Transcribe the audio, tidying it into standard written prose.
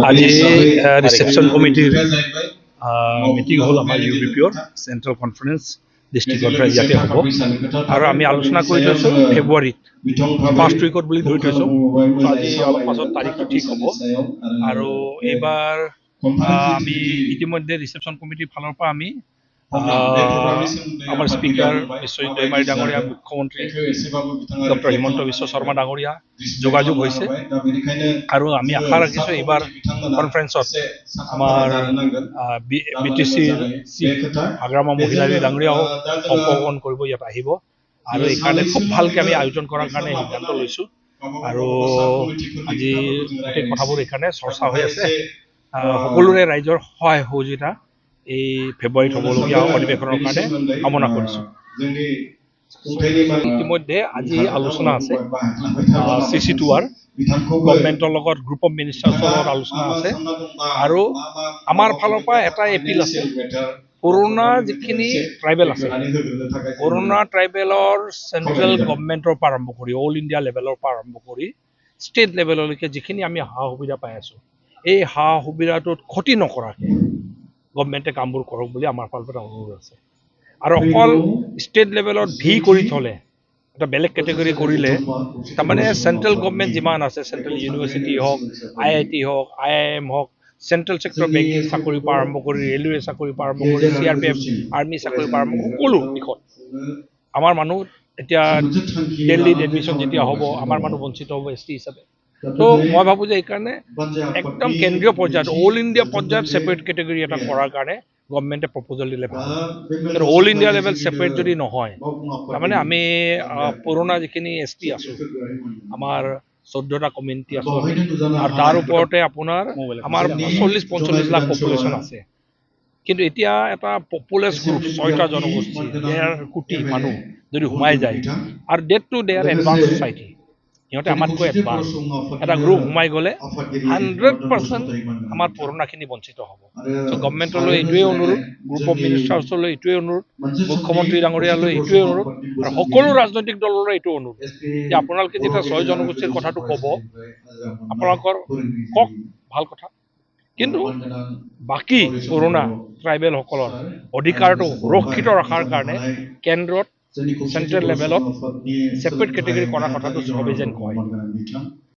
আজি ৰিচেপশ্যন কমিটিৰ মিটিং হ'ল আমাৰ UBPৰ চেণ্ট্ৰেল কনফাৰেন্স ডিষ্ট্ৰিক্টত ইয়াতে হ'ব আৰু আমি আলোচনা কৰি থৈছোঁ ফেব্ৰুৱাৰীত ফাৰ্ষ্ট উইকত বুলি ধৰি থৈছোঁ। আজি অলপ পাছত তাৰিখটো ঠিক হ'ব আৰু এইবাৰ আমি ইতিমধ্যে ৰিচেপশ্যন কমিটিৰ ফালৰ পৰা আমি আমাৰ স্পীকাৰ বিশ্বজিৎ দৈমাৰী ডাঙৰীয়া, মুখ্যমন্ত্ৰী ডক্টৰ হিমন্ত বিশ্ব শৰ্মা ডাঙৰীয়া যোগাযোগ হৈছে আৰু আমি আশা ৰাখিছোঁ এইবাৰ কনফাৰেন্সত আমাৰ BTCৰ চিফ আগ্ৰামা মহিলাৰী ডাঙৰীয়াও অংশগ্ৰহণ কৰিব, ইয়াত আহিব আৰু এইকাৰণে খুব ভালকৈ আমি আয়োজন কৰাৰ কাৰণে সিদ্ধান্ত লৈছোঁ আৰু আজি গোটেই কথাবোৰ এইকাৰণে চৰ্চা হৈ আছে। সকলোৰে ৰাইজৰ সহায় সহযোগিতা এই ফেব্ৰুৱাৰীত হ'বলগীয়া অধিৱেশনৰ কাৰণে কামনা কৰিছোঁ। ইতিমধ্যে আজি আলোচনা আছে CC2R গভৰ্ণমেণ্টৰ লগত, গ্ৰুপ অফ মিনিষ্টাৰ্ছৰ লগত আলোচনা আছে আৰু আমাৰ ফালৰ পৰা এটাই এপিল আছে, পুৰণা যিখিনি ট্ৰাইবেল আছে, পুৰণা ট্ৰাইবেলৰ চেণ্ট্ৰেল গভৰ্ণমেণ্টৰ পৰা আৰম্ভ কৰি অল ইণ্ডিয়া লেভেলৰ পৰা আৰম্ভ কৰি ষ্টেট লেভেললৈকে যিখিনি আমি সা সুবিধা পাই আছোঁ, এই সা সুবিধাটোত ক্ষতি নকৰাকৈ গভৰ্ণমেণ্টে কামবোৰ কৰক বুলি আমাৰ ফালৰ পৰা অনুৰোধ আছে। আৰু অকল ষ্টেট লেভেলত কৰি থ'লে এটা বেলেগ কেটেগৰী কৰিলে তাৰমানে চেণ্ট্ৰেল গভৰ্ণমেণ্ট যিমান আছে, চেণ্ট্ৰেল ইউনিভাৰ্চিটি হওক, IIT হওক, IIM হওক, চেণ্ট্ৰেল ছেক্টৰ বেংকিং চাকৰিৰ পৰা আৰম্ভ কৰি ৰেলৱে চাকৰিৰ পৰা আৰম্ভ কৰি CRPF আৰ্মি চাকৰিৰ পৰা আৰম্ভ কৰি সকলো দিশত আমাৰ মানুহ এতিয়া দিল্লীত এডমিশ্যন যেতিয়া হ'ব, আমাৰ মানুহ বঞ্চিত হ'ব ST হিচাপে। তো মই ভাবোঁ যে এইকাৰণে একদম কেন্দ্ৰীয় পৰ্যায়ত অল ইণ্ডিয়া পৰ্যায়ত ছেপাৰেট কেটেগৰী এটা কৰাৰ কাৰণে গভৰ্ণমেণ্টে প্ৰপ'জেল দিলে ভাল। কিন্তু অল ইণ্ডিয়া লেভেল ছেপাৰেট যদি নহয়, তাৰমানে আমি পুৰণা যিখিনি ST আছোঁ, আমাৰ 14টা কমিউনিটি আছোঁ আৰু তাৰ ওপৰতে আপোনাৰ আমাৰ 40-45 লাখ পপুলেশ্যন আছে। কিন্তু এতিয়া এটা পপুলাছ গ্ৰুপ 6টা জনগোষ্ঠী, 1.5 কোটি মানুহ যদি সোমাই যায় আৰু date to day are advance society, সিহঁতে আমাতকৈ এডভান্স এটা গ্ৰুপ সোমাই গ'লে 100% আমাৰ পুৰণাখিনি বঞ্চিত হ'ব। চ' গভৰ্ণমেণ্টলৈ এইটোৱে অনুৰোধ, গ্ৰুপ অফ মিনিষ্টাৰ্ছলৈ এইটোৱে অনুৰোধ, মুখ্যমন্ত্ৰী ডাঙৰীয়ালৈ এইটোৱে অনুৰোধ আৰু সকলো ৰাজনৈতিক দললৈ এইটো অনুৰোধ যে আপোনালোকে যেতিয়া 6 জনগোষ্ঠীৰ কথাটো ক'ব, আপোনালোকৰ কওক, ভাল কথা, কিন্তু বাকী পুৰণা ট্ৰাইবেলসকলৰ অধিকাৰটো সুৰক্ষিত ৰখাৰ কাৰণে কেন্দ্ৰত চেণ্ট্ৰেল লেভেলত ছেপাৰেট কেটেগৰী কৰাৰ কথাটো চবেই যেন কয়।